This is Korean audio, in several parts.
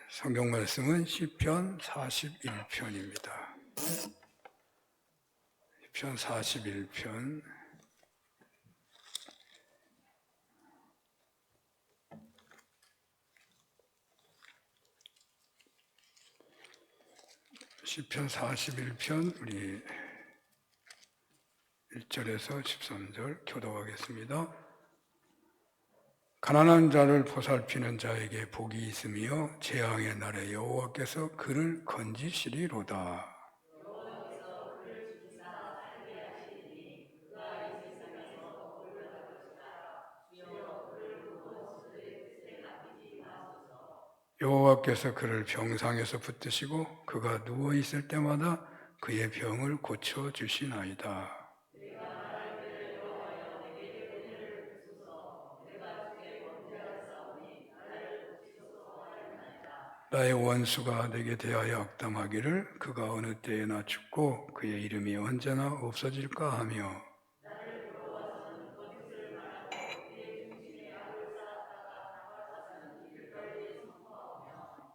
성경 말씀은 시편 41편입니다. 시편 41편. 시편 41편 우리 1절에서 13절 교독하겠습니다. 가난한 자를 보살피는 자에게 복이 있으며 재앙의 날에 여호와께서 그를 건지시리로다. 여호와께서 그를 병상에서 붙드시고 그가 누워 있을 때마다 그의 병을 고쳐 주시나이다. 나의 원수가 내게 대하여 악담하기를 그가 어느 때에나 죽고 그의 이름이 언제나 없어질까 하며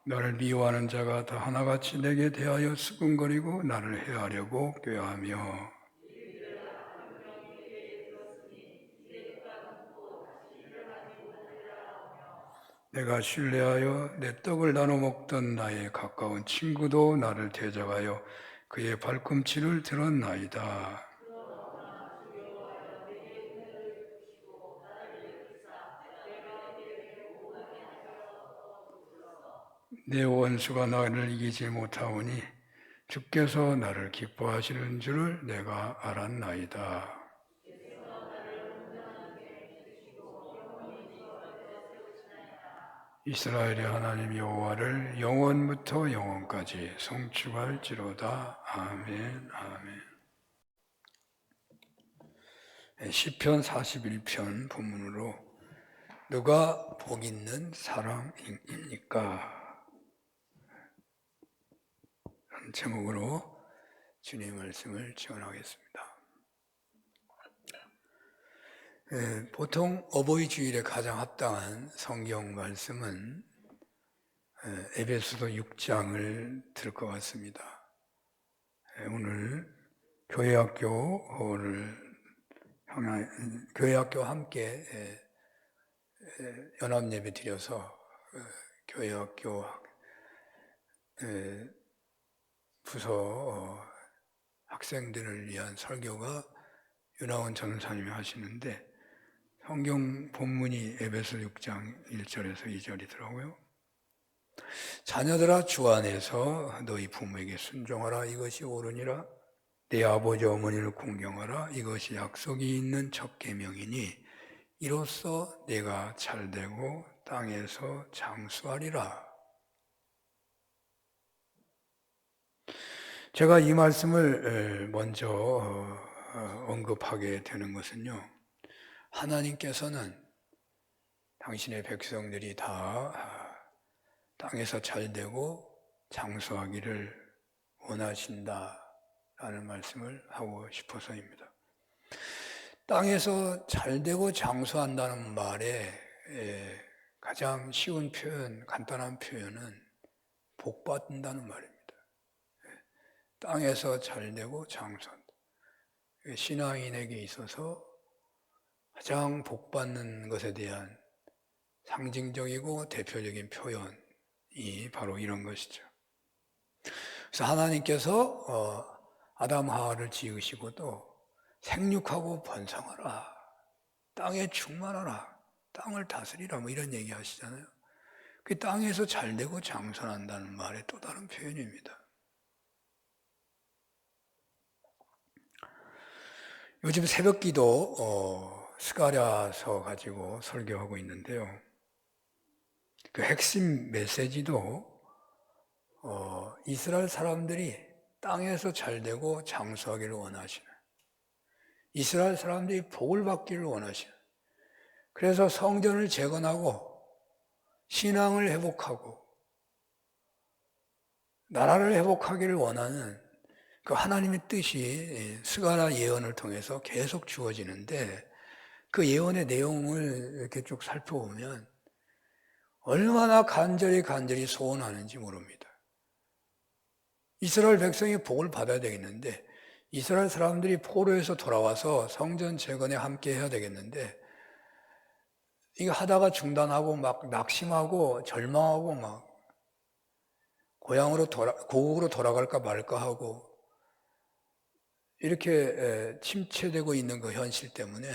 나를 미워하는 자가 다 하나같이 내게 대하여 수군거리고 나를 해하려고 꾀하며 내가 신뢰하여 내 떡을 나눠 먹던 나의 가까운 친구도 나를 대적하여 그의 발꿈치를 들었나이다. 내 원수가 나를 이기지 못하오니 주께서 나를 기뻐하시는 줄을 내가 알았나이다. 이스라엘의 하나님 여호와를 영원부터 영원까지 송축할지로다. 아멘. 아멘. 시편 41편 본문으로 누가 복 있는 사람입니까? 라는 제목으로 주님의 말씀을 지원하겠습니다. 보통 어버이 주일에 가장 합당한 성경 말씀은 에베소서 6장을 들을 것 같습니다. 오늘 교회학교 함께 연합예배 드려서 교회학교 부서 학생들을 위한 설교가 윤하원 전사님이 하시는데 성경 본문이 에베소 6장 1절에서 2절이더라고요. 자녀들아 주 안에서 너희 부모에게 순종하라 이것이 옳으니라. 내 아버지 어머니를 공경하라 이것이 약속이 있는 첫 계명이니 이로써 내가 잘되고 땅에서 장수하리라. 제가 이 말씀을 먼저 언급하게 되는 것은요, 하나님께서는 당신의 백성들이 다 땅에서 잘되고 장수하기를 원하신다라는 말씀을 하고 싶어서입니다. 땅에서 잘되고 장수한다는 말에 가장 쉬운 표현, 간단한 표현은 복받는다는 말입니다. 땅에서 잘되고 장수한다. 신앙인에게 있어서 가장 복받는 것에 대한 상징적이고 대표적인 표현이 바로 이런 것이죠. 그래서 하나님께서 아담 하와를 지으시고 또 생육하고 번성하라, 땅에 충만하라, 땅을 다스리라 뭐 이런 얘기 하시잖아요. 그 땅에서 잘되고 장수한다는 말의 또 다른 표현입니다. 요즘 새벽기도 스가랴서 가지고 설교하고 있는데요. 그 핵심 메시지도 이스라엘 사람들이 땅에서 잘되고 장수하기를 원하시는, 이스라엘 사람들이 복을 받기를 원하시는, 그래서 성전을 재건하고 신앙을 회복하고 나라를 회복하기를 원하는 그 하나님의 뜻이 스가랴 예언을 통해서 계속 주어지는데 그 예언의 내용을 이렇게 쭉 살펴보면 얼마나 간절히 소원하는지 모릅니다. 이스라엘 백성이 복을 받아야 되겠는데 이스라엘 사람들이 포로에서 돌아와서 성전 재건에 함께 해야 되겠는데 이거 하다가 중단하고 막 낙심하고 절망하고 막 고국으로 돌아갈까 말까 하고 이렇게 침체되고 있는 그 현실 때문에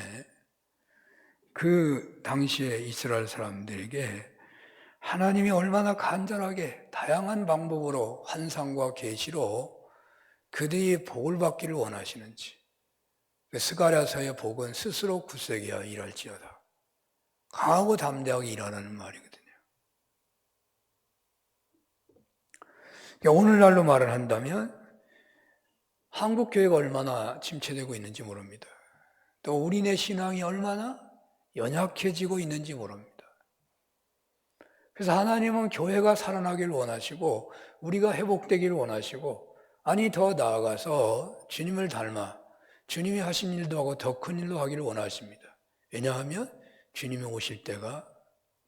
그 당시에 이스라엘 사람들에게 하나님이 얼마나 간절하게 다양한 방법으로 환상과 계시로 그들이 복을 받기를 원하시는지. 스가랴서의 복은 스스로 굳세게 하여 일할지어다. 강하고 담대하게 일하라는 말이거든요. 오늘날로 말을 한다면 한국 교회가 얼마나 침체되고 있는지 모릅니다. 또 우리네 신앙이 얼마나 연약해지고 있는지 모릅니다. 그래서 하나님은 교회가 살아나기를 원하시고 우리가 회복되기를 원하시고 아니 더 나아가서 주님을 닮아 주님이 하신 일도 하고 더 큰 일도 하기를 원하십니다. 왜냐하면 주님이 오실 때가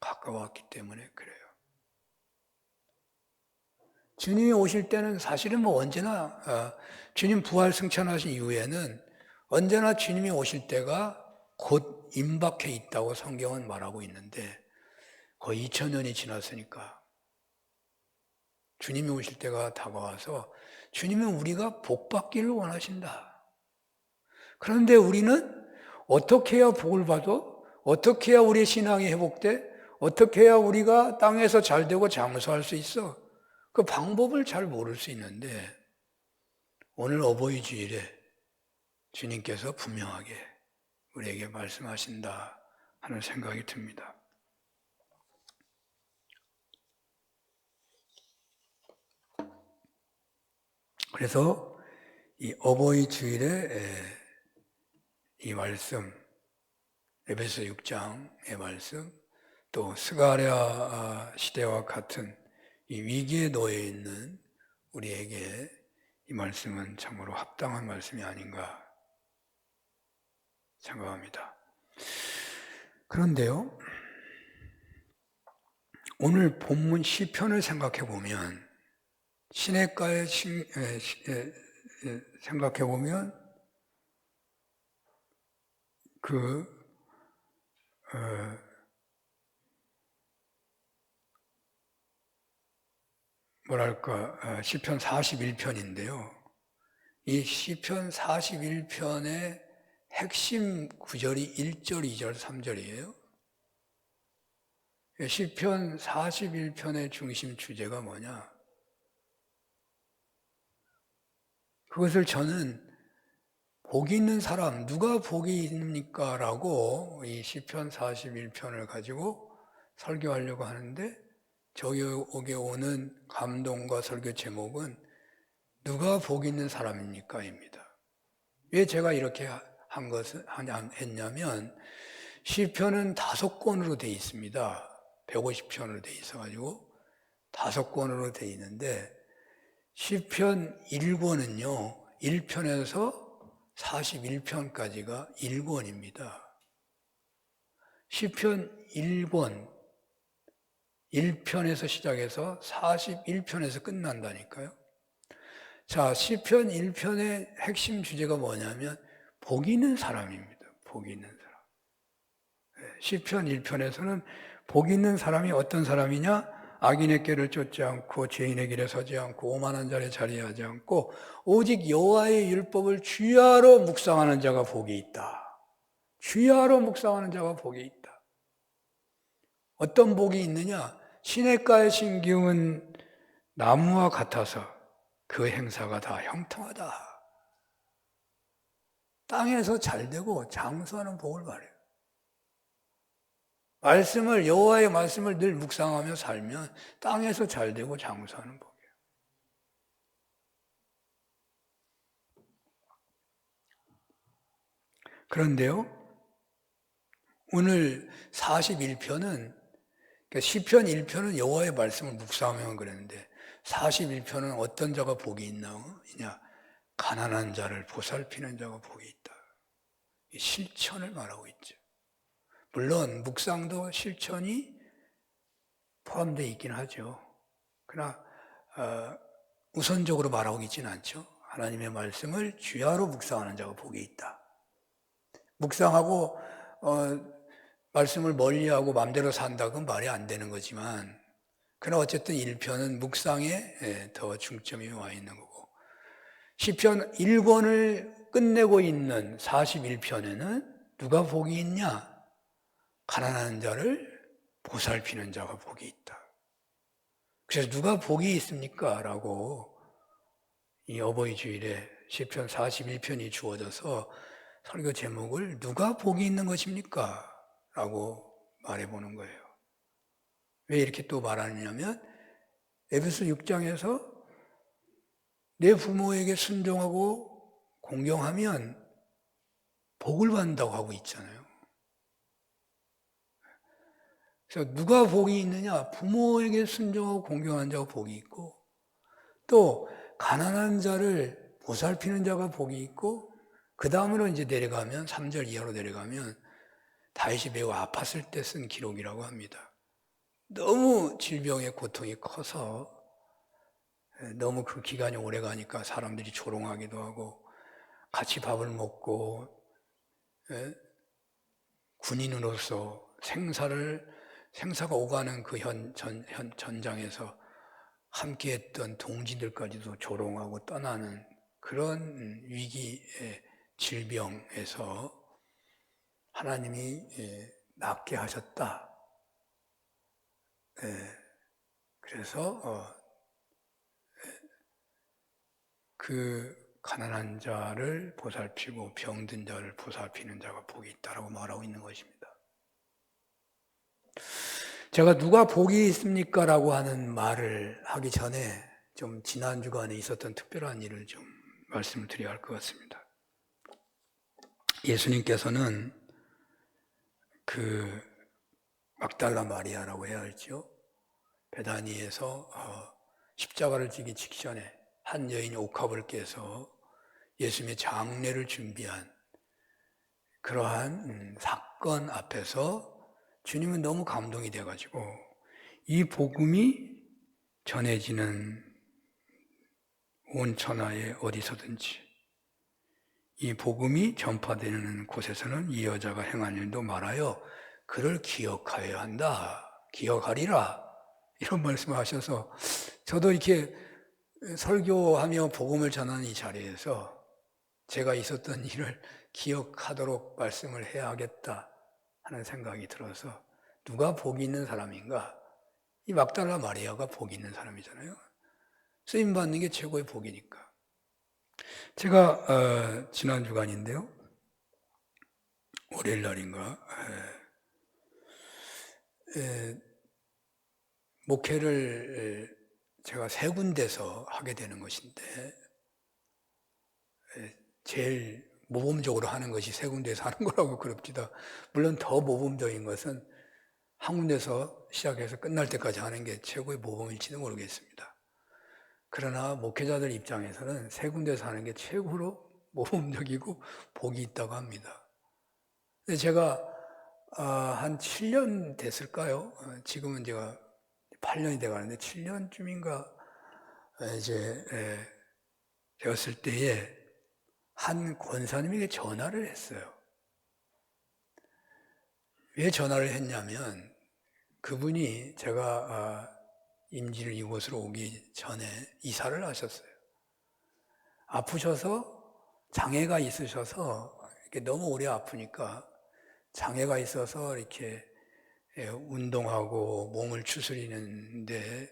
가까웠기 때문에 그래요. 주님이 오실 때는 사실은 언제나 주님 부활 승천하신 이후에는 언제나 주님이 오실 때가 곧 임박해 있다고 성경은 말하고 있는데 거의 2000년이 지났으니까 주님이 오실 때가 다가와서 주님은 우리가 복 받기를 원하신다. 그런데 우리는 어떻게 해야 복을 받아? 어떻게 해야 우리의 신앙이 회복돼? 어떻게 해야 우리가 땅에서 잘되고 장수할 수 있어? 그 방법을 잘 모를 수 있는데 오늘 어버이 주일에 주님께서 분명하게 우리에게 말씀하신다 하는 생각이 듭니다. 그래서 이 어버이 주일에 이 말씀, 에베소 6장의 말씀, 또 스가랴 시대와 같은 이 위기에 놓여 있는 우리에게 이 말씀은 참으로 합당한 말씀이 아닌가 생각합니다. 그런데요, 오늘 본문 시편을 생각해 보면 시냇가에 생각해 보면 시편 41편인데요. 이 시편 41편의 핵심 구절이 1절, 2절, 3절이에요. 시편 41편의 중심 주제가 뭐냐? 그것을 저는 복이 있는 사람, 누가 복이 있습니까? 라고 이 시편 41편을 가지고 설교하려고 하는데 저에게 오는 감동과 설교 제목은 누가 복이 있는 사람입니까? 입니다. 왜 제가 이렇게 했냐면 시편은 5권으로 되어 있습니다. 150편으로 되어 있어가지고 5권으로 되어 있는데 시편 1권은요 1편에서 41편까지가 1권입니다. 시편 1권 1편에서 시작해서 41편에서 끝난다니까요. 자, 시편 1편의 핵심 주제가 뭐냐면 복이 있는 사람입니다. 복이 있는 사람. 시편 1편에서는 복이 있는 사람이 어떤 사람이냐? 악인의 길을 쫓지 않고 죄인의 길에 서지 않고 오만한 자리에 자리하지 않고 오직 여호와의 율법을 주야로 묵상하는 자가 복이 있다. 주야로 묵상하는 자가 복이 있다. 어떤 복이 있느냐? 시냇가에 심기운 나무와 같아서 그 행사가 다 형통하다. 땅에서 잘되고 장수하는 복을 말해요. 여호와의 말씀을 늘 묵상하며 살면 땅에서 잘되고 장수하는 복이에요. 그런데요, 오늘 41편은 시편 1편은 여호와의 말씀을 묵상하면 그랬는데 41편은 어떤 자가 복이 있냐? 가난한 자를 보살피는 자가 복이 있다. 실천을 말하고 있죠. 물론 묵상도 실천이 포함되어 있긴 하죠. 그러나 우선적으로 말하고 있지는 않죠. 하나님의 말씀을 주야로 묵상하는 자가 복이 있다. 묵상하고 말씀을 멀리하고 마음대로 산다, 그건 말이 안 되는 거지만, 그러나 어쨌든 1편은 묵상에 더 중점이 와 있는 거고, 시편 1권을 끝내고 있는 41편에는 누가 복이 있냐? 가난한 자를 보살피는 자가 복이 있다. 그래서 누가 복이 있습니까? 라고 이 어버이 주일에 시편 41편이 주어져서 설교 제목을 누가 복이 있는 것입니까? 라고 말해보는 거예요. 왜 이렇게 또 말하느냐면 에베소 6장에서 내 부모에게 순종하고 공경하면 복을 받는다고 하고 있잖아요. 그래서 누가 복이 있느냐? 부모에게 순종하고 공경하는 자가 복이 있고, 또 가난한 자를 보살피는 자가 복이 있고, 그 다음으로 이제 내려가면 3절 이하로 내려가면 다윗이 매우 아팠을 때 쓴 기록이라고 합니다. 너무 질병의 고통이 커서 너무 그 기간이 오래 가니까 사람들이 조롱하기도 하고 같이 밥을 먹고 군인으로서 생사가 오가는 그 전장에서 함께했던 동지들까지도 조롱하고 떠나는 그런 위기의 질병에서 하나님이 낫게 하셨다. 그래서 그 가난한 자를 보살피고 병든 자를 보살피는 자가 복이 있다라고 말하고 있는 것입니다. 제가 누가 복이 있습니까? 라고 하는 말을 하기 전에 좀 지난 주간에 있었던 특별한 일을 좀 말씀을 드려야 할 것 같습니다. 예수님께서는 그 막달라 마리아라고 해야 할지요? 베다니에서 십자가를 지기 직전에 한 여인이 옥합을 깨서 예수님의 장례를 준비한 그러한 사건 앞에서 주님은 너무 감동이 돼가지고 이 복음이 전해지는 온 천하에 어디서든지 이 복음이 전파되는 곳에서는 이 여자가 행한 일도 말하여 그를 기억하여야 한다. 기억하리라. 이런 말씀을 하셔서 저도 이렇게 설교하며 복음을 전하는 이 자리에서 제가 있었던 일을 기억하도록 말씀을 해야겠다 하는 생각이 들어서 누가 복이 있는 사람인가? 이 막달라 마리아가 복이 있는 사람이잖아요. 쓰임받는 게 최고의 복이니까. 제가 지난 주간인데요. 월요일 날인가 목회를 제가 세 군데서 하게 되는 것인데 제일 모범적으로 하는 것이 세 군데에서 하는 거라고 그럽니다. 물론 더 모범적인 것은 한 군데서 시작해서 끝날 때까지 하는 게 최고의 모범일지는 모르겠습니다. 그러나 목회자들 입장에서는 세 군데서 하는 게 최고로 모범적이고 복이 있다고 합니다. 근데 제가 한 7년 됐을까요? 지금은 제가 8년이 돼가는데 7년쯤인가 이제 되었을 때에 한 권사님에게 전화를 했어요. 왜 전화를 했냐면 그분이 제가 임진을 이곳으로 오기 전에 이사를 하셨어요. 아프셔서 장애가 있으셔서 이렇게 너무 오래 아프니까 장애가 있어서 이렇게 운동하고 몸을 추스리는데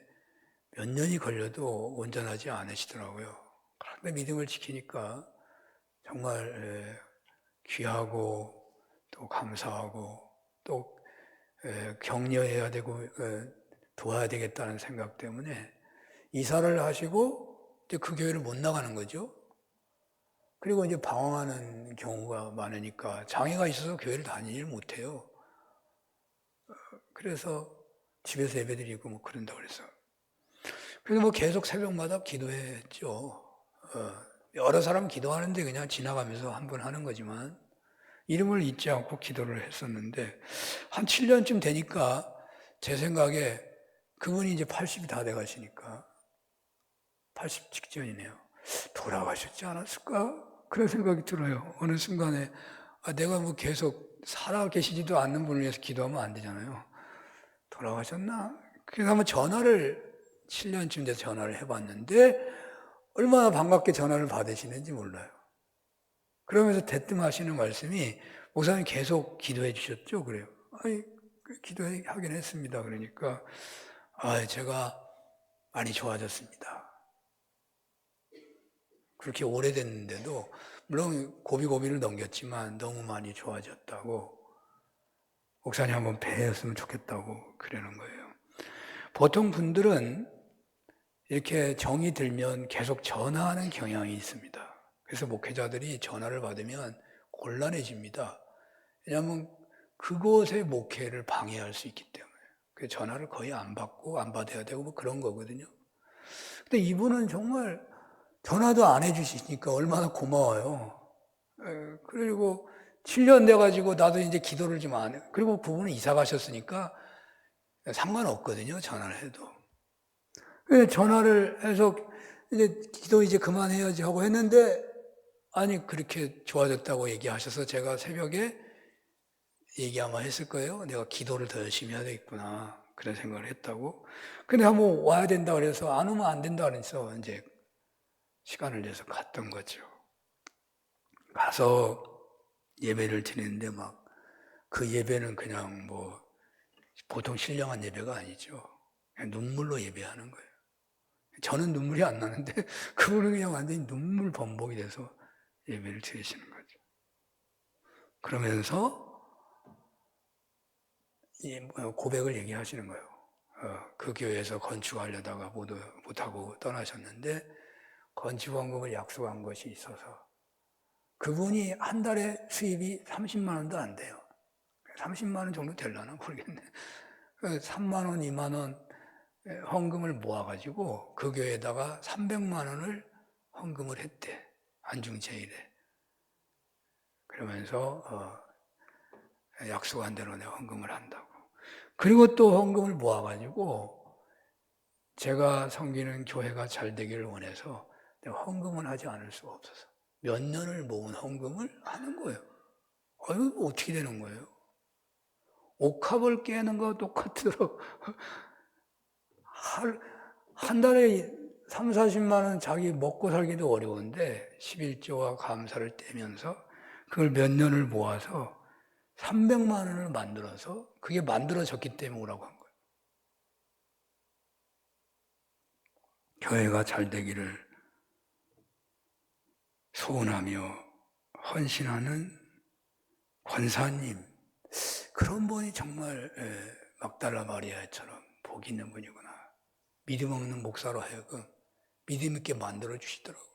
몇 년이 걸려도 온전하지 않으시더라고요. 그런데 믿음을 지키니까 정말 귀하고 또 감사하고 또 격려해야 되고 도와야 되겠다는 생각 때문에 이사를 하시고 이제 그 교회를 못 나가는 거죠. 그리고 이제 방황하는 경우가 많으니까 장애가 있어서 교회를 다니질 못해요. 그래서 집에서 예배드리고 뭐 그런다고 그래서. 그래서 뭐 계속 새벽마다 기도했죠. 여러 사람 기도하는데 그냥 지나가면서 한 번 하는 거지만 이름을 잊지 않고 기도를 했었는데 한 7년쯤 되니까 제 생각에 그분이 이제 80이 다 돼 가시니까 80 직전이네요. 돌아가셨지 않았을까? 그런 생각이 들어요. 어느 순간에 내가 뭐 계속 살아 계시지도 않는 분을 위해서 기도하면 안 되잖아요. 돌아가셨나? 그래서 한번 전화를 7년쯤 돼서 전화를 해봤는데 얼마나 반갑게 전화를 받으시는지 몰라요. 그러면서 대뜸 하시는 말씀이 목사님 계속 기도해 주셨죠? 그래요. 아니 기도하긴 했습니다. 그러니까 제가 많이 좋아졌습니다. 그렇게 오래됐는데도 물론 고비고비를 넘겼지만 너무 많이 좋아졌다고 목사님 한번 뵈었으면 좋겠다고 그러는 거예요. 보통 분들은 이렇게 정이 들면 계속 전화하는 경향이 있습니다. 그래서 목회자들이 전화를 받으면 곤란해집니다. 왜냐하면 그곳의 목회를 방해할 수 있기 때문에. 그 전화를 거의 안 받고 안 받아야 되고 뭐 그런 거거든요. 근데 이분은 정말 전화도 안 해주시니까 얼마나 고마워요. 그리고 7년 돼가지고 나도 이제 기도를 좀 안 해. 그리고 그분은 이사 가셨으니까 상관없거든요. 전화를 해도. 전화를 해서 이제 기도 이제 그만해야지 하고 했는데 아니 그렇게 좋아졌다고 얘기하셔서 제가 새벽에 얘기 아마 했을 거예요. 내가 기도를 더 열심히 해야 되겠구나. 그런 생각을 했다고. 근데 한번 와야 된다 그래서 안 오면 안 된다 그래서 이제 시간을 내서 갔던 거죠. 가서 예배를 드리는데 막 그 예배는 그냥 뭐 보통 신령한 예배가 아니죠. 그냥 눈물로 예배하는 거예요. 저는 눈물이 안 나는데 그분은 그냥 완전히 눈물 범벅이 돼서 예배를 드리시는 거죠. 그러면서 고백을 얘기하시는 거예요. 그 교회에서 건축하려다가 못하고 떠나셨는데 건축원금을 약속한 것이 있어서 그분이 한 달에 수입이 30만 원도 안 돼요. 30만 원 정도 되려나 모르겠네. 3만 원, 2만 원 헌금을 모아가지고 그 교회에다가 300만 원을 헌금을 했대. 안중제일에. 그러면서 약속한 대로 내가 헌금을 한다고. 그리고 또 헌금을 모아가지고 제가 섬기는 교회가 잘 되기를 원해서 내가 헌금을 하지 않을 수가 없어서 몇 년을 모은 헌금을 하는 거예요. 이거 어떻게 되는 거예요? 옥합을 깨는 거 똑같더라고. 한 달에 3, 40만 원 자기 먹고 살기도 어려운데 11조와 감사를 떼면서 그걸 몇 년을 모아서 300만 원을 만들어서 그게 만들어졌기 때문에 오라고 한 거예요. 교회가 잘 되기를 소원하며 헌신하는 권사님, 그런 분이 정말 막달라 마리아처럼 복 있는 분이구나. 믿음 없는 목사로 하여금 믿음 있게 만들어 주시더라고요.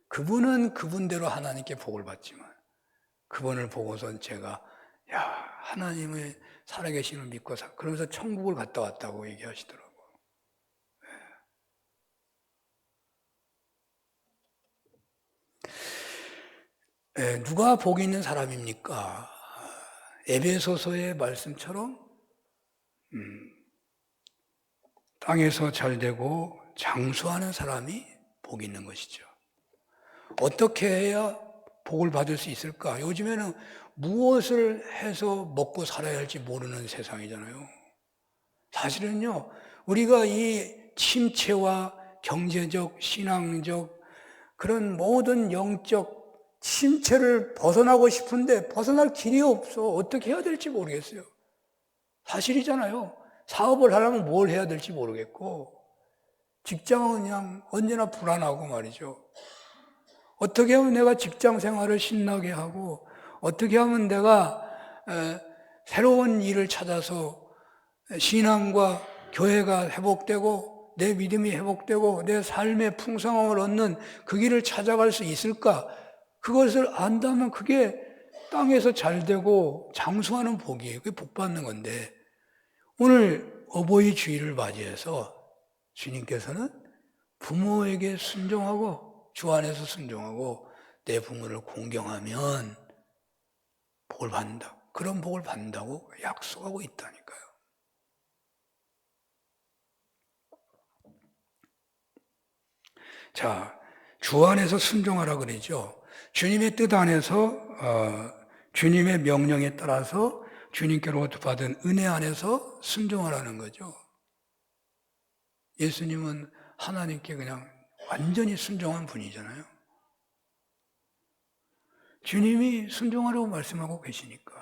그분은 그분대로 하나님께 복을 받지만 그분을 보고선 제가 하나님의 살아계심을 믿고 그러면서 천국을 갔다 왔다고 얘기하시더라고요. 누가 복 있는 사람입니까? 에베소서의 말씀처럼 땅에서 잘 되고 장수하는 사람이 복 있는 것이죠. 어떻게 해야 복을 받을 수 있을까? 요즘에는 무엇을 해서 먹고 살아야 할지 모르는 세상이잖아요. 사실은요, 우리가 이 침체와 경제적, 신앙적, 그런 모든 영적 침체를 벗어나고 싶은데 벗어날 길이 없어. 어떻게 해야 될지 모르겠어요. 사실이잖아요. 사업을 하려면 뭘 해야 될지 모르겠고, 직장은 그냥 언제나 불안하고 말이죠. 어떻게 하면 내가 직장 생활을 신나게 하고, 어떻게 하면 내가 새로운 일을 찾아서 신앙과 교회가 회복되고 내 믿음이 회복되고 내 삶의 풍성함을 얻는 그 길을 찾아갈 수 있을까? 그것을 안다면 그게 땅에서 잘 되고 장수하는 복이에요. 그게 복 받는 건데 오늘 어버이 주일을 맞이해서 주님께서는 부모에게 순종하고 주 안에서 순종하고 내 부모를 공경하면 복을 받는다. 그런 복을 받는다고 약속하고 있다니까요. 자, 주 안에서 순종하라 그러죠. 주님의 뜻 안에서 주님의 명령에 따라서 주님께로부터 받은 은혜 안에서 순종하라는 거죠. 예수님은 하나님께 그냥 완전히 순종한 분이잖아요. 주님이 순종하라고 말씀하고 계시니까.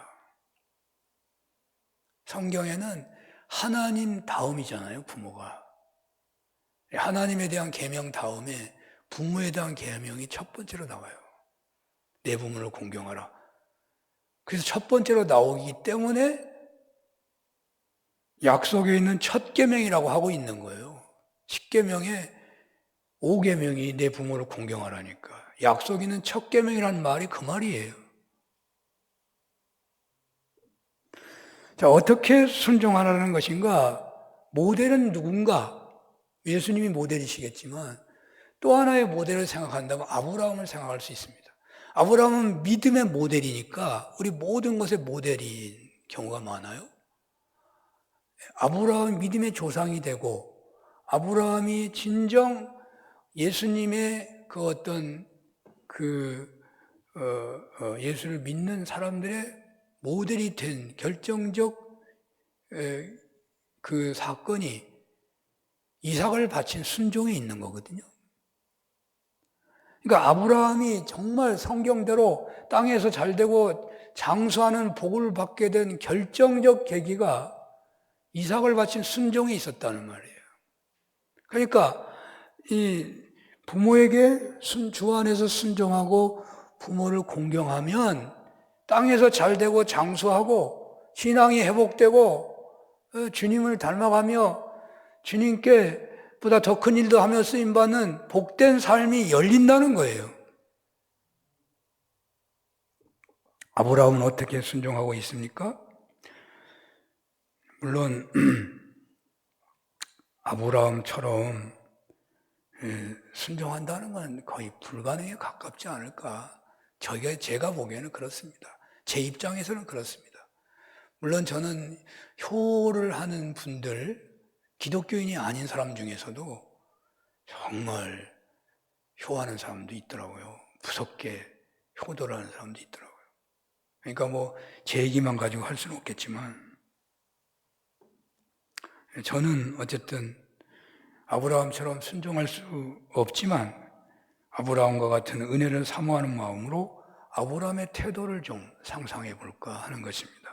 성경에는 하나님 다음이잖아요, 부모가. 하나님에 대한 계명 다음에 부모에 대한 계명이 첫 번째로 나와요. 내 부모를 공경하라. 그래서 첫 번째로 나오기 때문에 약속에 있는 첫 계명이라고 하고 있는 거예요. 10계명에 5계명이 내 부모를 공경하라니까. 약속 있는 첫 계명이라는 말이 그 말이에요. 자, 어떻게 순종하라는 것인가? 모델은 누군가? 예수님이 모델이시겠지만 또 하나의 모델을 생각한다면 아브라함을 생각할 수 있습니다. 아브라함은 믿음의 모델이니까 우리 모든 것의 모델인 경우가 많아요. 아브라함이 믿음의 조상이 되고 아브라함이 진정 예수님의 그 어떤 예수를 믿는 사람들의 모델이 된 결정적 그 사건이 이삭을 바친 순종에 있는 거거든요. 그러니까 아브라함이 정말 성경대로 땅에서 잘되고 장수하는 복을 받게 된 결정적 계기가 이삭을 바친 순종에 있었다는 말이에요. 그러니까 이 부모에게 주 안에서 순종하고 부모를 공경하면 땅에서 잘되고 장수하고 신앙이 회복되고 주님을 닮아가며 주님께 보다 더 큰 일도 하며 쓰임받는 복된 삶이 열린다는 거예요. 아브라함은 어떻게 순종하고 있습니까? 물론 아브라함처럼 순종한다는 건 거의 불가능에 가깝지 않을까. 제가 보기에는 그렇습니다. 제 입장에서는 그렇습니다. 물론 저는 효를 하는 분들, 기독교인이 아닌 사람 중에서도 정말 효하는 사람도 있더라고요. 무섭게 효도를 하는 사람도 있더라고요. 그러니까 뭐 제 얘기만 가지고 할 수는 없겠지만 저는 어쨌든 아브라함처럼 순종할 수 없지만 아브라함과 같은 은혜를 사모하는 마음으로 아브라함의 태도를 좀 상상해 볼까 하는 것입니다.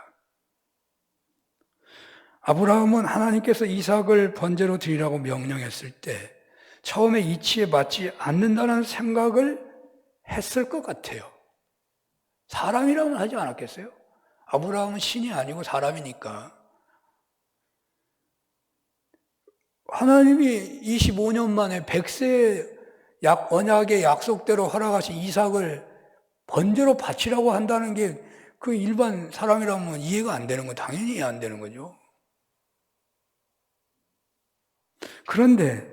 아브라함은 하나님께서 이삭을 번제로 드리라고 명령했을 때 처음에 이치에 맞지 않는다는 생각을 했을 것 같아요. 사람이라면 하지 않았겠어요? 아브라함은 신이 아니고 사람이니까. 하나님이 25년 만에 100세 언약의 약속대로 허락하신 이삭을 번제로 바치라고 한다는 게 그 일반 사람이라면 이해가 안 되는 거 당연히 이해 안 되는 거죠. 그런데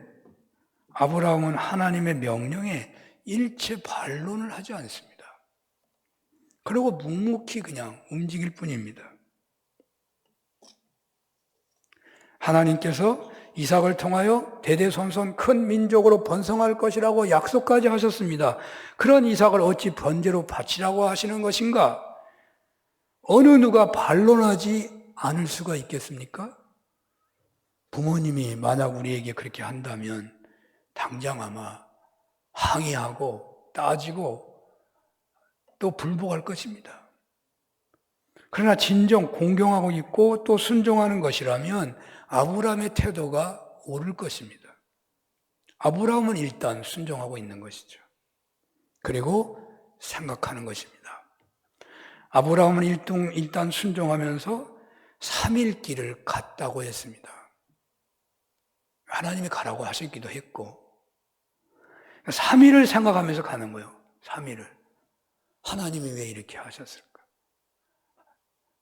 아브라함은 하나님의 명령에 일체 반론을 하지 않습니다. 그리고 묵묵히 그냥 움직일 뿐입니다. 하나님께서 이삭을 통하여 대대손손 큰 민족으로 번성할 것이라고 약속까지 하셨습니다. 그런 이삭을 어찌 번제로 바치라고 하시는 것인가? 어느 누가 반론하지 않을 수가 있겠습니까? 부모님이 만약 우리에게 그렇게 한다면 당장 아마 항의하고 따지고 또 불복할 것입니다. 그러나 진정 공경하고 있고 또 순종하는 것이라면 아브라함의 태도가 옳을 것입니다. 아브라함은 일단 순종하고 있는 것이죠. 그리고 생각하는 것입니다. 아브라함은 일단 순종하면서 3일 길을 갔다고 했습니다. 하나님이 가라고 하셨기도 했고 3일을 생각하면서 가는 거예요. 3일을. 하나님이 왜 이렇게 하셨을까?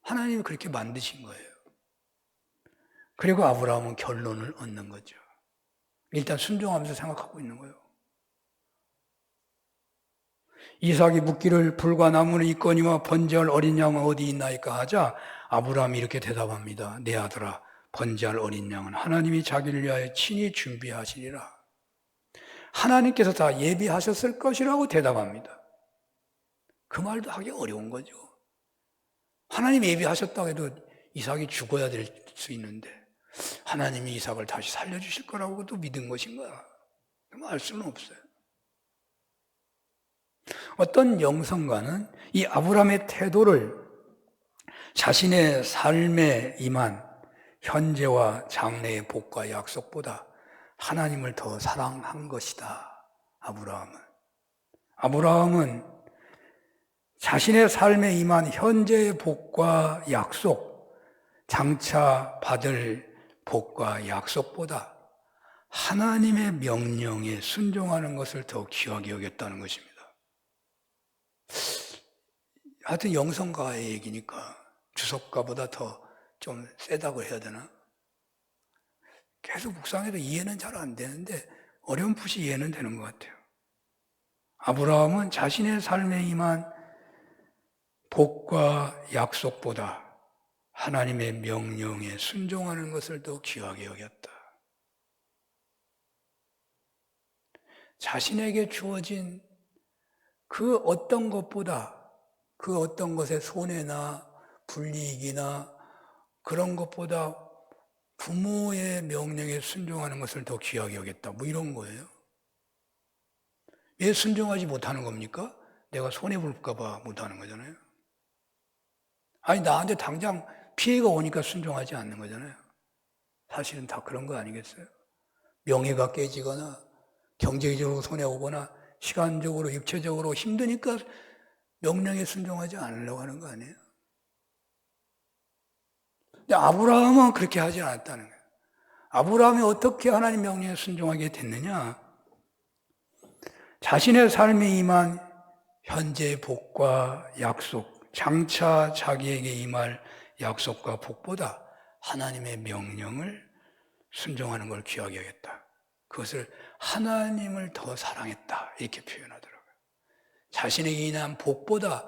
하나님이 그렇게 만드신 거예요. 그리고 아브라함은 결론을 얻는 거죠. 일단 순종하면서 생각하고 있는 거예요. 이삭이 묻기를 불과 나무는 있거니와 번제할 어린 양은 어디 있나이까 하자 아브라함이 이렇게 대답합니다. 내 아들아, 번제할 어린 양은 하나님이 자기를 위하여 친히 준비하시리라. 하나님께서 다 예비하셨을 것이라고 대답합니다. 그 말도 하기 어려운 거죠. 하나님이 예비하셨다고 해도 이삭이 죽어야 될 수 있는데 하나님이 이삭을 다시 살려주실 거라고도 믿은 것인가? 알 수는 없어요. 어떤 영성가는 이 아브라함의 태도를 자신의 삶에 임한 현재와 장래의 복과 약속보다 하나님을 더 사랑한 것이다. 아브라함은 자신의 삶에 임한 현재의 복과 약속, 장차 받을 복과 약속보다 하나님의 명령에 순종하는 것을 더 귀하게 여겼다는 것입니다. 하여튼 영성가의 얘기니까 주석가보다 더 좀 세다고 해야 되나? 계속 묵상해도 이해는 잘 안 되는데 어렴풋이 이해는 되는 것 같아요. 아브라함은 자신의 삶에 임한 복과 약속보다 하나님의 명령에 순종하는 것을 더 귀하게 여겼다. 자신에게 주어진 그 어떤 것보다, 그 어떤 것의 손해나 불이익이나 그런 것보다 부모의 명령에 순종하는 것을 더 귀하게 여겼다. 뭐 이런 거예요. 왜 순종하지 못하는 겁니까? 내가 손해볼까 봐 못하는 거잖아요. 아니 나한테 당장 피해가 오니까 순종하지 않는 거잖아요. 사실은 다 그런 거 아니겠어요? 명예가 깨지거나 경제적으로 손해오거나 시간적으로 육체적으로 힘드니까 명령에 순종하지 않으려고 하는 거 아니에요? 근데 아브라함은 그렇게 하지 않았다는 거예요. 아브라함이 어떻게 하나님 명령에 순종하게 됐느냐? 자신의 삶에 임한 현재의 복과 약속, 장차 자기에게 임할 약속과 복보다 하나님의 명령을 순종하는 걸 귀하게 여겼다. 그것을 하나님을 더 사랑했다. 이렇게 표현하더라고요. 자신에게 임한 복보다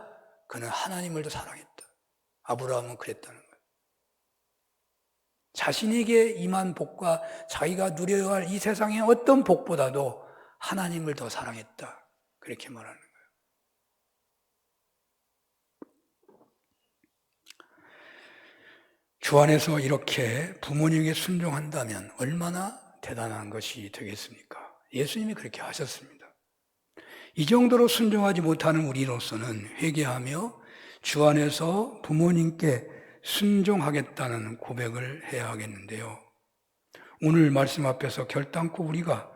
그는 하나님을 더 사랑했다. 아브라함은 그랬다는 거예요. 자신에게 임한 복과 자기가 누려야 할 이 세상의 어떤 복보다도 하나님을 더 사랑했다. 그렇게 말하는 거예요. 주 안에서 이렇게 부모님에게 순종한다면 얼마나 대단한 것이 되겠습니까? 예수님이 그렇게 하셨습니다. 이 정도로 순종하지 못하는 우리로서는 회개하며 주 안에서 부모님께 순종하겠다는 고백을 해야 하겠는데요. 오늘 말씀 앞에서 결단코 우리가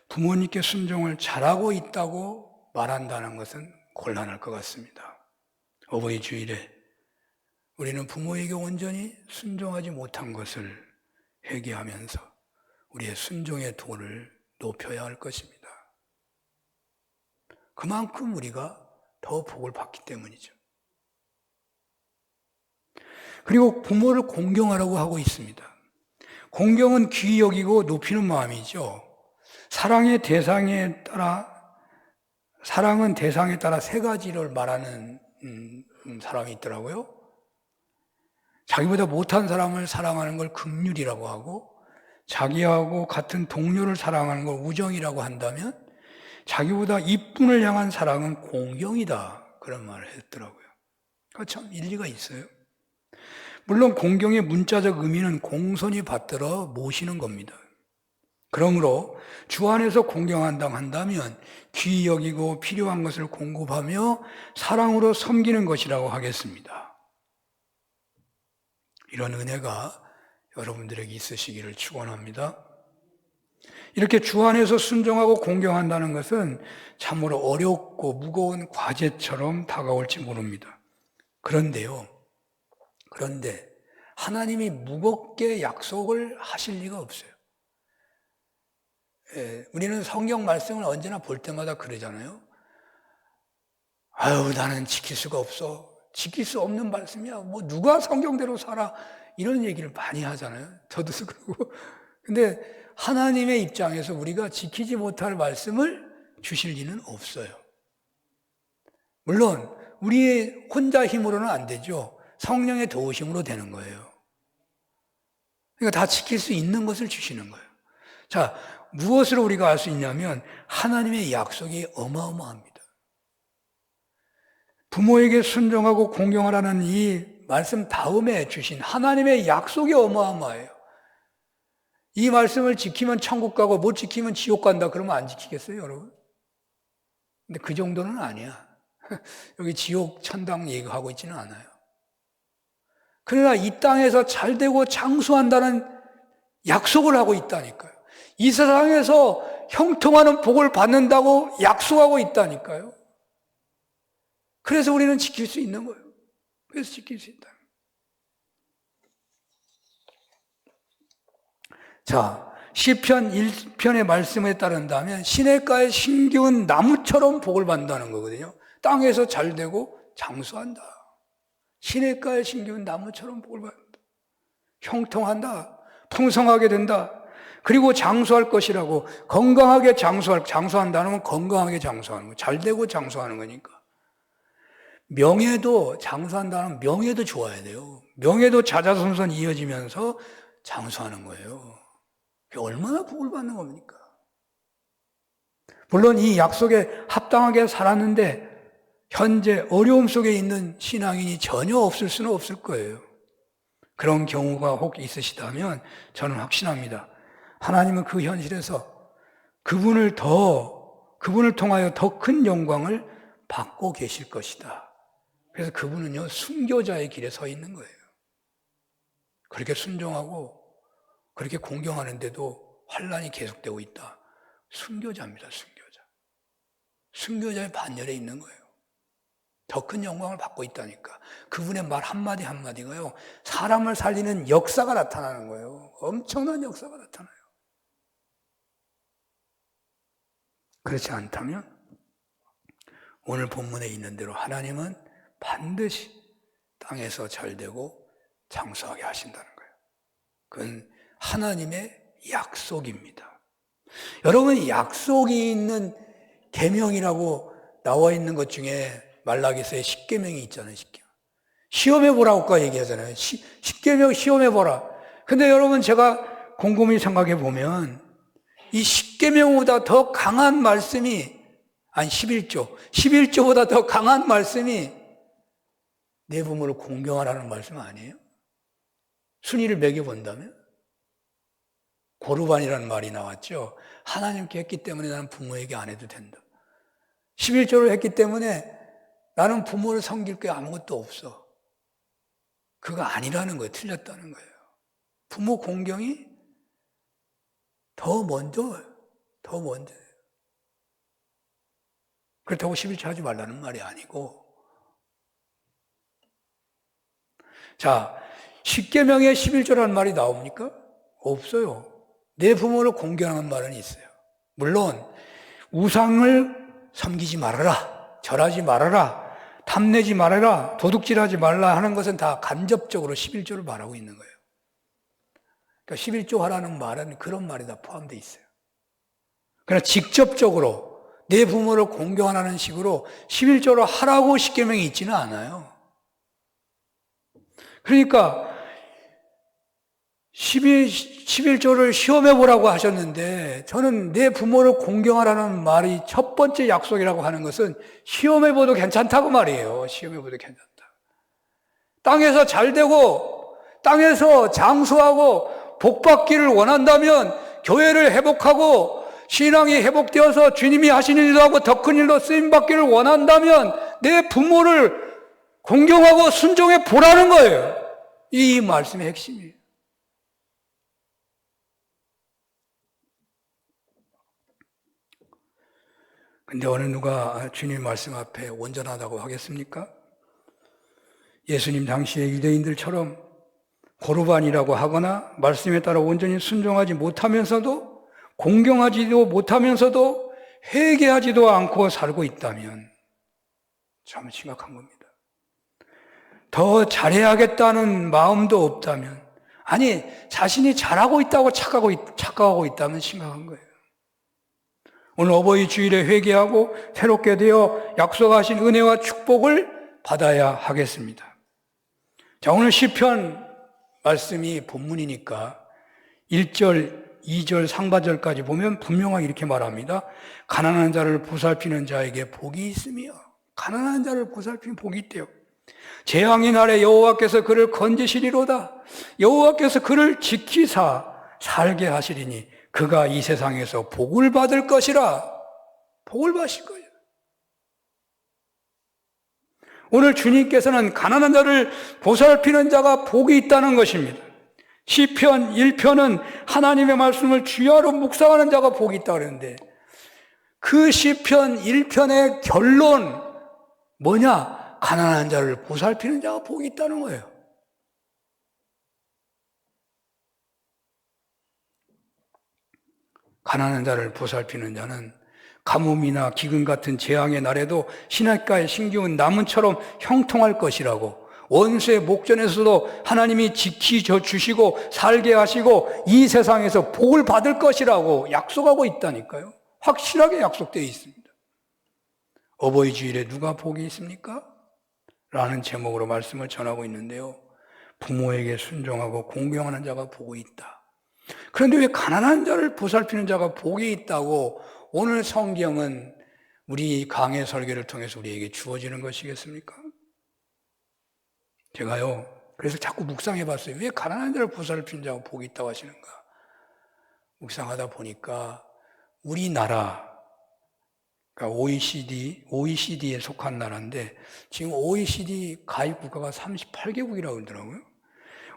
부모님께 순종을 잘하고 있다고 말한다는 것은 곤란할 것 같습니다. 어버이 주일에 우리는 부모에게 온전히 순종하지 못한 것을 회개하면서 우리의 순종의 도를 높여야 할 것입니다. 그만큼 우리가 더 복을 받기 때문이죠. 그리고 부모를 공경하라고 하고 있습니다. 공경은 귀히 여기고 높이는 마음이죠. 사랑은 대상에 따라 세 가지를 말하는 사람이 있더라고요. 자기보다 못한 사람을 사랑하는 걸 긍휼이라고 하고, 자기하고 같은 동료를 사랑하는 걸 우정이라고 한다면, 자기보다 이분을 향한 사랑은 공경이다. 그런 말을 했더라고요. 참 일리가 있어요. 물론 공경의 문자적 의미는 공손히 받들어 모시는 겁니다. 그러므로 주 안에서 공경한다고 한다면 귀히 여기고 필요한 것을 공급하며 사랑으로 섬기는 것이라고 하겠습니다. 이런 은혜가 여러분들에게 있으시기를 축원합니다. 이렇게 주 안에서 순종하고 공경한다는 것은 참으로 어렵고 무거운 과제처럼 다가올지 모릅니다. 그런데 하나님이 무겁게 약속을 하실 리가 없어요. 우리는 성경 말씀을 언제나 볼 때마다 그러잖아요. 아유, 나는 지킬 수가 없어. 지킬 수 없는 말씀이야. 뭐 누가 성경대로 살아. 이런 얘기를 많이 하잖아요. 저도 그러고. 근데 하나님의 입장에서 우리가 지키지 못할 말씀을 주실 리는 없어요. 물론 우리 혼자 힘으로는 안 되죠. 성령의 도우심으로 되는 거예요. 그러니까 다 지킬 수 있는 것을 주시는 거예요. 자, 무엇을 우리가 알 수 있냐면 하나님의 약속이 어마어마합니다. 부모에게 순종하고 공경하라는 이 말씀 다음에 주신 하나님의 약속이 어마어마해요. 이 말씀을 지키면 천국 가고 못 지키면 지옥 간다 그러면 안 지키겠어요, 여러분? 근데 그 정도는 아니야. 여기 지옥, 천당 얘기하고 있지는 않아요. 그러나 이 땅에서 잘되고 장수한다는 약속을 하고 있다니까요. 이 세상에서 형통하는 복을 받는다고 약속하고 있다니까요. 그래서 우리는 지킬 수 있는 거예요. 그래서 지킬 수 있다. 자, 시편 1편의 말씀에 따른다면 시냇가에 심기운 나무처럼 복을 받는다는 거거든요. 땅에서 잘되고 장수한다. 시냇가에 심기운 나무처럼 복을 받는다. 형통한다. 풍성하게 된다. 그리고 장수할 것이라고. 건강하게 장수한다는 건 건강하게 장수하는 거. 잘되고 장수하는 거니까. 명예도 장수한다는 명예도 좋아야 돼요. 명예도 자자손손 이어지면서 장수하는 거예요. 그게 얼마나 복을 받는 겁니까? 물론 이 약속에 합당하게 살았는데 현재 어려움 속에 있는 신앙인이 전혀 없을 수는 없을 거예요. 그런 경우가 혹 있으시다면 저는 확신합니다. 하나님은 그 현실에서 그분을 통하여 더 큰 영광을 받고 계실 것이다. 그래서 그분은요, 순교자의 길에 서 있는 거예요. 그렇게 순종하고 그렇게 공경하는데도 환란이 계속되고 있다. 순교자입니다, 순교자. 순교자의 반열에 있는 거예요. 더 큰 영광을 받고 있다니까. 그분의 말 한마디 한마디가요, 사람을 살리는 역사가 나타나는 거예요. 엄청난 역사가 나타나요. 그렇지 않다면 오늘 본문에 있는 대로 하나님은 반드시 땅에서 잘되고 장수하게 하신다는 거예요. 그건 하나님의 약속입니다. 여러분, 약속이 있는 계명이라고 나와 있는 것 중에 말라기서의 10계명이 있잖아요. 10계명. 시험해보라고 얘기하잖아요. 10계명 시험해보라. 근데 여러분, 제가 곰곰이 생각해 보면 이 10계명보다 더 강한 말씀이, 아니 11조보다 더 강한 말씀이 내 부모를 공경하라는 말씀 아니에요? 순위를 매겨본다면? 고르반이라는 말이 나왔죠. 하나님께 했기 때문에 나는 부모에게 안 해도 된다. 11조를 했기 때문에 나는 부모를 섬길 게 아무것도 없어. 그거 아니라는 거예요. 틀렸다는 거예요. 부모 공경이 더 먼저예요. 그렇다고 11조 하지 말라는 말이 아니고. 자, 10계명에 11조라는 말이 나옵니까? 없어요. 내 부모를 공경하는 말은 있어요. 물론 우상을 섬기지 말아라, 절하지 말아라, 탐내지 말아라, 도둑질하지 말라 하는 것은 다 간접적으로 11조를 말하고 있는 거예요. 그러니까 11조 하라는 말은 그런 말이 다 포함되어 있어요. 그러나 직접적으로 내 부모를 공경하라는 식으로 11조를 하라고 10계명이 있지는 않아요. 그러니까 11조를 시험해보라고 하셨는데 저는 내 부모를 공경하라는 말이 첫 번째 약속이라고 하는 것은 시험해봐도 괜찮다고 말이에요. 시험해봐도 괜찮다. 땅에서 잘되고 땅에서 장수하고 복받기를 원한다면 교회를 회복하고 신앙이 회복되어서 주님이 하시는 일도 하고 더 큰 일로 쓰임받기를 원한다면 내 부모를 공경하고 순종해 보라는 거예요. 이 말씀의 핵심이에요. 근데 어느 누가 주님 말씀 앞에 온전하다고 하겠습니까? 예수님 당시의 유대인들처럼 고르반이라고 하거나 말씀에 따라 온전히 순종하지 못하면서도 공경하지도 못하면서도 회개하지도 않고 살고 있다면 참 심각한 겁니다. 더 잘해야겠다는 마음도 없다면, 아니 자신이 잘하고 있다고 착각하고 있다면 심각한 거예요. 오늘 어버이 주일에 회개하고 새롭게 되어 약속하신 은혜와 축복을 받아야 하겠습니다. 자, 오늘 시편 말씀이 본문이니까 1절 2절 상반절까지 보면 분명하게 이렇게 말합니다. 가난한 자를 보살피는 자에게 복이 있으며, 가난한 자를 보살피는 복이 있대요. 재앙의 날에 여호와께서 그를 건지시리로다. 여호와께서 그를 지키사 살게 하시리니 그가 이 세상에서 복을 받을 것이라. 복을 받으실 거예요. 오늘 주님께서는 가난한 자를 보살피는 자가 복이 있다는 것입니다. 시편 1편은 하나님의 말씀을 주야로 묵상하는 자가 복이 있다고 그랬는데, 그 시편 1편의 결론 뭐냐? 가난한 자를 보살피는 자가 복이 있다는 거예요. 가난한 자를 보살피는 자는 가뭄이나 기근 같은 재앙의 날에도 시냇가에 심기운 나무처럼 형통할 것이라고, 원수의 목전에서도 하나님이 지키셔 주시고 살게 하시고 이 세상에서 복을 받을 것이라고 약속하고 있다니까요. 확실하게 약속되어 있습니다. 어버이 주일에 누가 복이 있습니까? 라는 제목으로 말씀을 전하고 있는데요. 부모에게 순종하고 공경하는 자가 복이 있다. 그런데 왜 가난한 자를 보살피는 자가 복이 있다고 오늘 성경은 우리 강해 설교를 통해서 우리에게 주어지는 것이겠습니까? 제가요, 그래서 자꾸 묵상해 봤어요. 왜 가난한 자를 보살피는 자가 복이 있다고 하시는가? 묵상하다 보니까 우리나라, 그러니까 OECD에 속한 나라인데 지금 OECD 가입 국가가 38개국이라고 그러더라고요.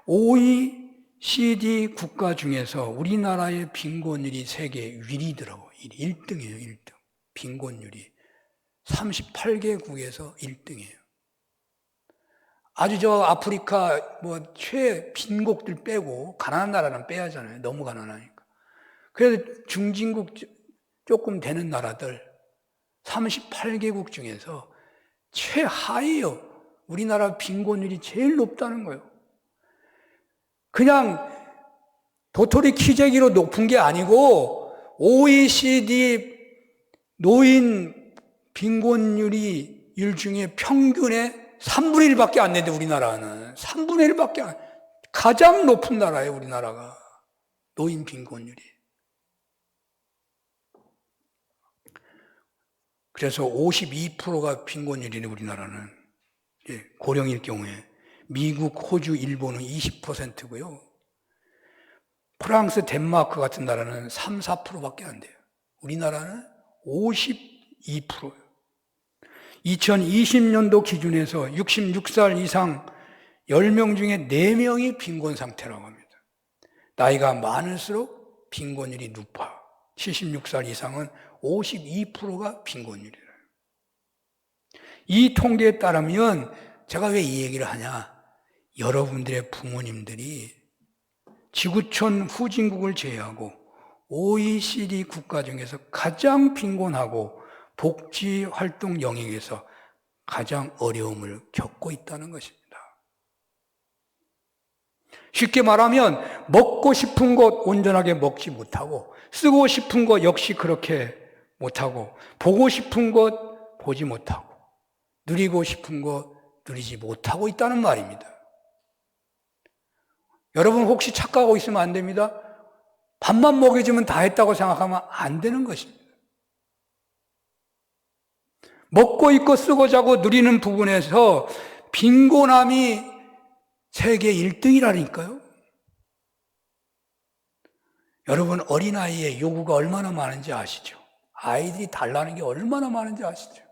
OECD 국가 중에서 우리나라의 빈곤율이 세계 1위더라고요. 1등이에요, 1등. 빈곤율이. 38개국에서 1등이에요. 아주 아프리카 최빈국들 빼고 가난한 나라는 빼야잖아요. 너무 가난하니까. 그래서 중진국 조금 되는 나라들 38개국 중에서 최하위요. 우리나라 빈곤율이 제일 높다는 거예요. 그냥 도토리 키재기로 높은 게 아니고 OECD 노인 빈곤율이 일 중에 평균의 3분의 1밖에 안 되는데 우리나라는 3분의 1밖에 안, 가장 높은 나라예요, 우리나라가. 노인 빈곤율이. 그래서 52%가 빈곤율이네, 우리나라는. 고령일 경우에. 미국, 호주, 일본은 20%고요. 프랑스, 덴마크 같은 나라는 3, 4%밖에 안 돼요. 우리나라는 52%예요. 2020년도 기준에서 66살 이상 10명 중에 4명이 빈곤 상태라고 합니다. 나이가 많을수록 빈곤율이 높아. 76살 이상은 52%가 빈곤율이래요. 이 통계에 따르면 제가 왜 이 얘기를 하냐? 여러분들의 부모님들이 지구촌 후진국을 제외하고 OECD 국가 중에서 가장 빈곤하고 복지활동 영역에서 가장 어려움을 겪고 있다는 것입니다. 쉽게 말하면 먹고 싶은 것 온전하게 먹지 못하고, 쓰고 싶은 것 역시 그렇게 못하고, 보고 싶은 것 보지 못하고, 누리고 싶은 것 누리지 못하고 있다는 말입니다. 여러분 혹시 착각하고 있으면 안 됩니다. 밥만 먹여주면 다 했다고 생각하면 안 되는 것입니다. 먹고 입고 쓰고 자고 누리는 부분에서 빈곤함이 세계 1등이라니까요. 여러분 어린아이의 요구가 얼마나 많은지 아시죠? 아이들이 달라는 게 얼마나 많은지 아시죠?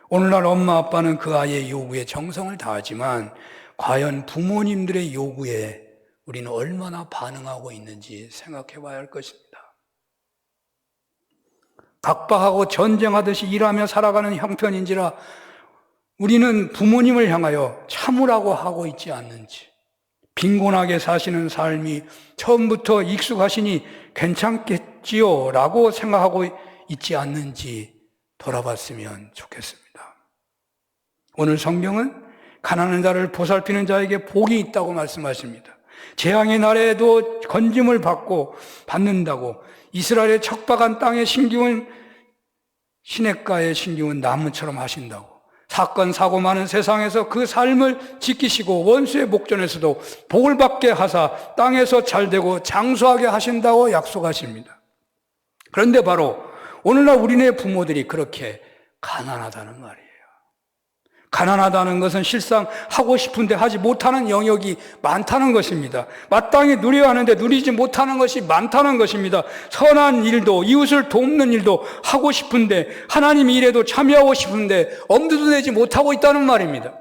오늘날 엄마 아빠는 그 아이의 요구에 정성을 다하지만 과연 부모님들의 요구에 우리는 얼마나 반응하고 있는지 생각해 봐야 할 것입니다. 각박하고 전쟁하듯이 일하며 살아가는 형편인지라 우리는 부모님을 향하여 참으라고 하고 있지 않는지, 빈곤하게 사시는 삶이 처음부터 익숙하시니 괜찮겠지요 라고 생각하고 있지 않는지 돌아봤으면 좋겠습니다. 오늘 성경은 가난한 자를 보살피는 자에게 복이 있다고 말씀하십니다. 재앙의 날에도 건짐을 받는다고, 이스라엘의 척박한 땅에 심기운 시냇가에 심기운 나무처럼 하신다고, 사건 사고 많은 세상에서 그 삶을 지키시고 원수의 목전에서도 복을 받게 하사 땅에서 잘되고 장수하게 하신다고 약속하십니다. 그런데 바로 오늘날 우리네 부모들이 그렇게 가난하다는 말이에요. 가난하다는 것은 실상 하고 싶은데 하지 못하는 영역이 많다는 것입니다. 마땅히 누려야 하는데 누리지 못하는 것이 많다는 것입니다. 선한 일도, 이웃을 돕는 일도 하고 싶은데, 하나님 일에도 참여하고 싶은데 엄두도 내지 못하고 있다는 말입니다.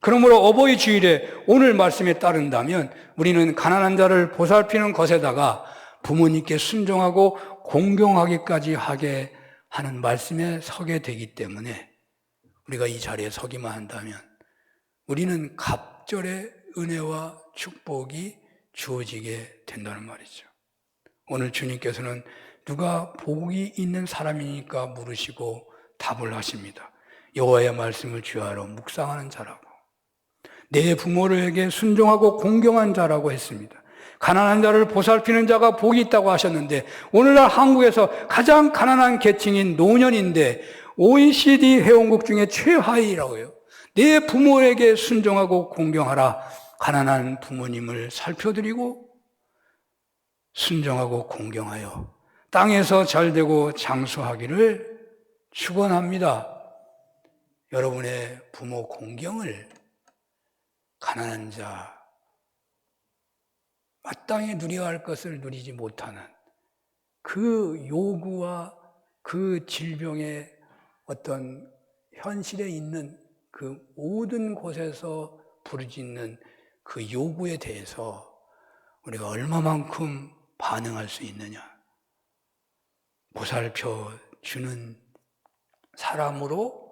그러므로 어버이 주일에 오늘 말씀에 따른다면 우리는 가난한 자를 보살피는 것에다가 부모님께 순종하고 공경하기까지 하게 하는 말씀에 서게 되기 때문에 우리가 이 자리에 서기만 한다면 우리는 갑절의 은혜와 축복이 주어지게 된다는 말이죠. 오늘 주님께서는 누가 복이 있는 사람이니까 물으시고 답을 하십니다. 여호와의 말씀을 주야로 묵상하는 자라고, 내 부모에게 순종하고 공경한 자라고 했습니다. 가난한 자를 보살피는 자가 복이 있다고 하셨는데 오늘날 한국에서 가장 가난한 계층인 노년인데 OECD 회원국 중에 최하위라고요. 내 부모에게 순종하고 공경하라. 가난한 부모님을 살펴드리고 순종하고 공경하여 땅에서 잘되고 장수하기를 축원합니다. 여러분의 부모 공경을 가난한 자, 마땅히 누려야 할 것을 누리지 못하는 그 요구와 그 질병의 어떤 현실에 있는 그 모든 곳에서 부르짖는 그 요구에 대해서 우리가 얼마만큼 반응할 수 있느냐. 보살펴 주는 사람으로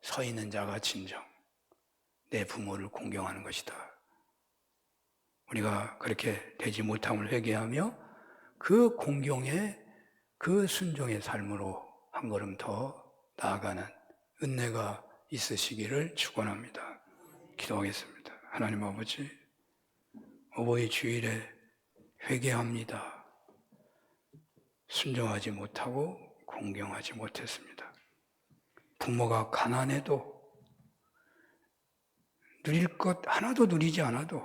서 있는 자가 진정 내 부모를 공경하는 것이다. 우리가 그렇게 되지 못함을 회개하며 그 공경의 그 순종의 삶으로 한 걸음 더 나아가는 은혜가 있으시기를 축원합니다. 기도하겠습니다. 하나님 아버지, 어버이 주일에 회개합니다. 순종하지 못하고 공경하지 못했습니다. 부모가 가난해도 누릴 것 하나도 누리지 않아도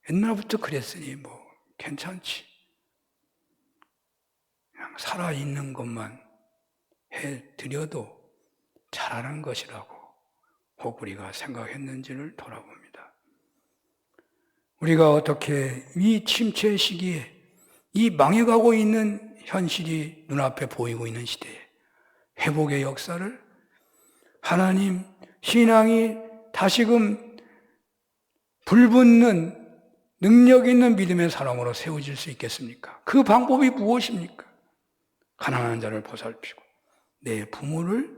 옛날부터 그랬으니 뭐 괜찮지. 그냥 살아있는 것만 해드려도 잘하는 것이라고 혹 우리가 생각했는지를 돌아봅니다. 우리가 어떻게 이 침체 시기에 이 망해가고 있는 현실이 눈앞에 보이고 있는 시대에 회복의 역사를 하나님 신앙이 다시금 불붙는 능력 있는 믿음의 사람으로 세워질 수 있겠습니까? 그 방법이 무엇입니까? 가난한 자를 보살피고 내 부모를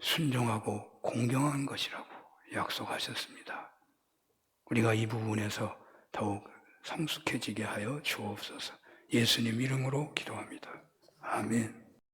순종하고 공경한 것이라고 약속하셨습니다. 우리가 이 부분에서 더욱 성숙해지게 하여 주옵소서. 예수님 이름으로 기도합니다. 아멘.